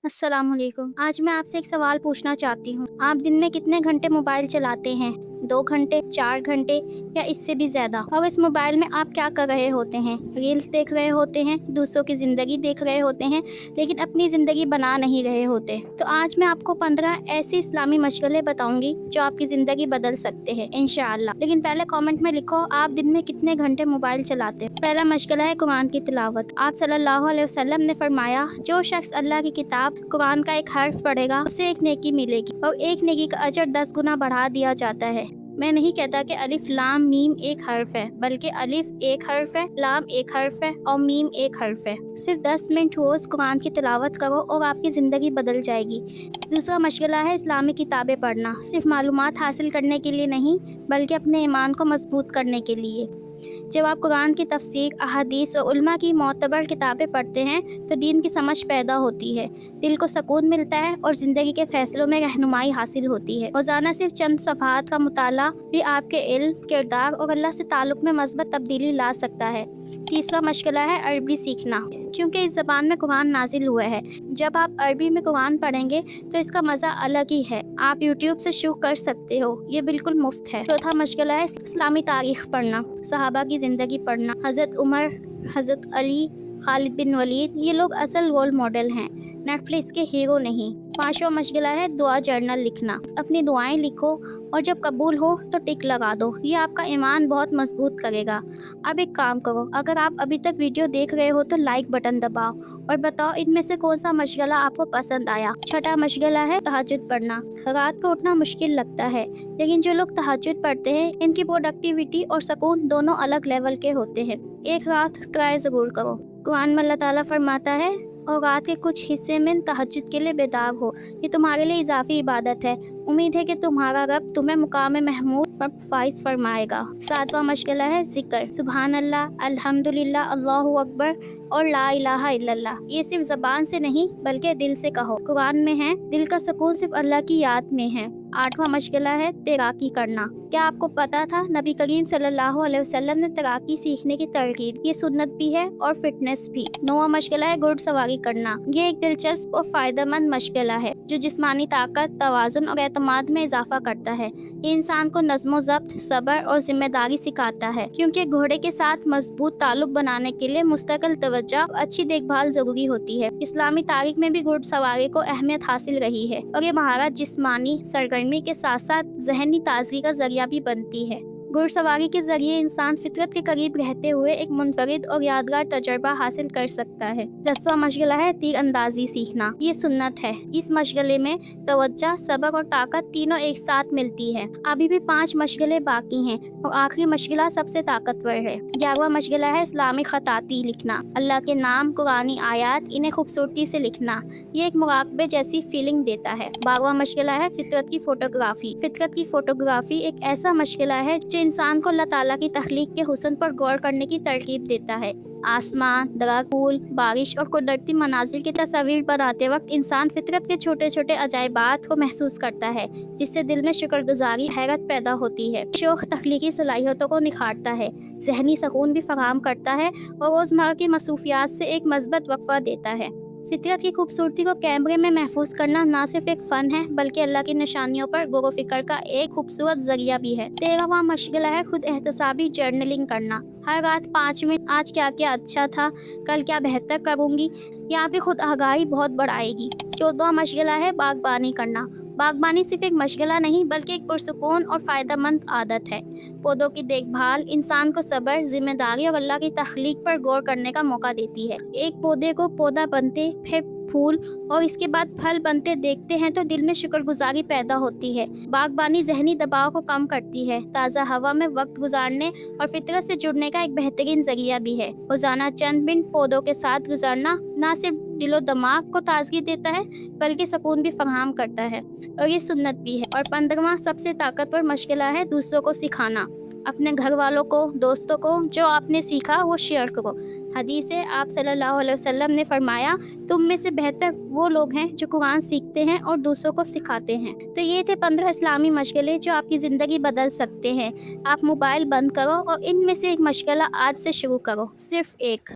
अस्सलाम वालेकुम। आज मैं आपसे एक सवाल पूछना चाहती हूँ। आप दिन में कितने घंटे मोबाइल चलाते हैं? 2 घंटे, 4 घंटे या इससे भी ज़्यादा? और इस मोबाइल में आप क्या कर रहे होते हैं? रील्स देख रहे होते हैं, दूसरों की ज़िंदगी देख रहे होते हैं, लेकिन अपनी ज़िंदगी बना नहीं रहे होते। तो आज मैं आपको 15 ऐसी इस्लामी मशगले बताऊंगी जो आपकी ज़िंदगी बदल सकते हैं इंशाअल्लाह। लेकिन पहले कमेंट में लिखो आप दिन में कितने घंटे मोबाइल चलाते हैं। पहला मशगला है कुरान की तिलावत। आप सल्लल्लाहु अलैहि वसल्लम ने फरमाया, जो शख्स अल्लाह की किताब कुरान का एक हर्फ पढ़ेगा उसे एक नेकी मिलेगी और एक नेकी का अजर 10 गुना बढ़ा दिया जाता है। मैं नहीं कहता कि अलिफ लाम मीम एक हर्फ है, बल्कि अलिफ एक हर्फ है, लाम एक हर्फ है और मीम एक हर्फ है। सिर्फ 10 मिनट रोज़ कुरान की तिलावत करो और आपकी ज़िंदगी बदल जाएगी। दूसरा मशगला है इस्लामी किताबें पढ़ना। सिर्फ मालूमात हासिल करने के लिए नहीं, बल्कि अपने ईमान को मजबूत करने के लिए। जब आप कुरान की तफसीर, अहादीस और उल्मा की मोतबर किताबें पढ़ते हैं तो दीन की समझ पैदा होती है, दिल को सुकून मिलता है और ज़िंदगी के फ़ैसलों में रहनुमाई हासिल होती है। रोज़ाना सिर्फ चंद सफ़हात का मुताला भी आपके इल्म, किरदार और अल्लाह से ताल्लुक़ में मस्बत तब्दीली ला सकता है। तीसरा मशगला है अरबी सीखना, क्योंकि इस ज़बान में कुरान नाजिल हुआ है। जब आप अरबी में कुरान पढ़ेंगे तो इसका मज़ा अलग ही है। आप यूट्यूब से शुरू कर सकते हो, ये बिल्कुल मुफ्त है। चौथा मशगला है इस्लामी तारीख़ पढ़ना, सहाबा की ज़िंदगी पढ़ना। हज़रत उमर, हज़रत अली, खालिद बिन वलीद, ये लोग असल रोल मॉडल हैं, नेटफ्लिक्स के हीरो नहीं। पांचवा मशगला है दुआ जर्नल लिखना। अपनी दुआएं लिखो और जब कबूल हो तो टिक लगा दो, ये आपका ईमान बहुत मजबूत करेगा। अब एक काम करो, अगर आप अभी तक वीडियो देख रहे हो तो लाइक बटन दबाओ और बताओ इनमें से कौन सा मशगला आपको पसंद आया। छठा मशगला है तहज्जुद पढ़ना। रात को उठना मुश्किल लगता है, लेकिन जो लोग तहज्जुद पढ़ते हैं इनकी प्रोडक्टिविटी और सुकून दोनों अलग लेवल के होते हैं। एक रात ट्राई ज़रूर करो। कुरान में अल्लाह ताला फरमाता है, और रात के कुछ हिस्से में तहज्जुद के लिए बेदार हो, ये तुम्हारे लिए इजाफी इबादत है। उम्मीद है कि तुम्हारा रब तुम्हें मुकाम महमूद पर फाइज फरमाएगा। सातवां मशगला है जिक्र। सुभान अल्लाह, अल्हम्दुलिल्लाह, अल्लाहु अकबर और ला इलाहा इल्लल्लाह। ये सिर्फ ज़बान से नहीं बल्कि दिल से कहो। कुरान में है, दिल का सुकून सिर्फ अल्लाह की याद में है। आठवां मशगला है तैराकी करना। क्या आपको पता था नबी करीम सल्लल्लाहु अलैहि वसल्लम ने तैराकी सीखने की तरकीब, ये सुन्नत भी है और फिटनेस भी। नौवां मशगला है घुड़सवारी करना। ये एक दिलचस्प और फ़ायदेमंद मशगला है जो जिस्मानी ताकत, तवाज़ुन और एतमाद में इजाफा करता है। ये इंसान को नज़्म ज़ब्त, सब्र और जिम्मेदारी सिखाता है, क्योंकि घोड़े के साथ मजबूत ताल्लुक बनाने के लिए मुस्तकिल तवज्जो और अच्छी देखभाल जरूरी होती है। इस्लामी तारीख में भी घुड़सवारी को अहमियत हासिल रही है और ये महारत जिस्मानी सरगर्मी के साथ साथ ज़हनी ताजगी का जरिया भी बनती है। घुड़सवारी के जरिए इंसान फितरत के करीब रहते हुए एक मुनफरिद और यादगार तजर्बा हासिल कर सकता है। 10वां मशगला है तीर अंदाजी सीखना। ये सुन्नत है। इस मशगले में तवज्जो, सब्र और ताकत तीनों एक साथ मिलती है। अभी भी 5 मशगले बाकी हैं और आखिरी मशगला सबसे ताकतवर है। 11वां मशगला है इस्लामी खताती लिखना। अल्लाह के नाम, कुरानी आयात, इन्हें खूबसूरती से लिखना। ये एक मुराकबे जैसी फीलिंग देता है। 12वां मशगला है फितरत की फोटोग्राफी। फितरत की फोटोग्राफी एक ऐसा मशगला है जो इंसान को अल्लाह ताला की तख्लीक के हुस्न पर गौर करने की तरकीब देता है। आसमान, दरख्त, फूल, बारिश और कुदरती मनाजिर की तस्वीर बनाते वक्त इंसान फितरत के छोटे छोटे अजायबात को महसूस करता है, जिससे दिल में शुक्रगुजारी, हैरत पैदा होती है। शौक तख्लीकी सलाहियतों को निखारता है, ज़हनी सुकून भी फराहम करता है और रोज़मर्रा की मसरूफियात से एक मस्बत वक्फा देता है। फितरत की खूबसूरती को कैमरे में महफूज करना ना सिर्फ एक फ़न है, बल्कि अल्लाह की निशानियों पर गौर व फिक्र का एक खूबसूरत जरिया भी है। 13वां मशगला है खुद एहतसाबी जर्नलिंग करना। हर रात 5 मिनट, आज क्या क्या अच्छा था, कल क्या बेहतर करूँगी, यहाँ पे खुद आगाही बहुत बढ़ाएगी। 14वां मशगला है बागबानी करना। बागबानी सिर्फ एक मशगला नहीं बल्कि एक पुरसुकून और फ़ायदेमंद आदत है। पौधों की देखभाल इंसान को सब्र, जिम्मेदारी और अल्लाह की तख्लीक पर गौर करने का मौका देती है। एक पौधे को पौधा बनते, फिर फूल और इसके बाद फल बनते देखते हैं तो दिल में शुक्रगुजारी पैदा होती है। बागबानी ज़हनी दबाव को कम करती है, ताज़ा हवा में वक्त गुजारने और फितरत से जुड़ने का एक बेहतरीन जरिया भी है। रोज़ाना चंद मिनट पौधों के साथ गुजारना न सिर्फ दिलो दिमाग को ताजगी देता है बल्कि सुकून भी फराहम करता है और ये सुन्नत भी है। और 15वां सबसे ताकतवर मशगला है दूसरों को सिखाना। अपने घर वालों को, दोस्तों को जो आपने सीखा वो शेयर करो। हदीस है, आप सल्लल्लाहु अलैहि वसल्लम ने फरमाया, तुम में से बेहतर वो लोग हैं जो कुरान सीखते हैं और दूसरों को सिखाते हैं। तो ये थे 15 इस्लामी मशगले जो आपकी ज़िंदगी बदल सकते हैं। आप मोबाइल बंद करो और इनमें से एक मशगला आज से शुरू करो, सिर्फ एक।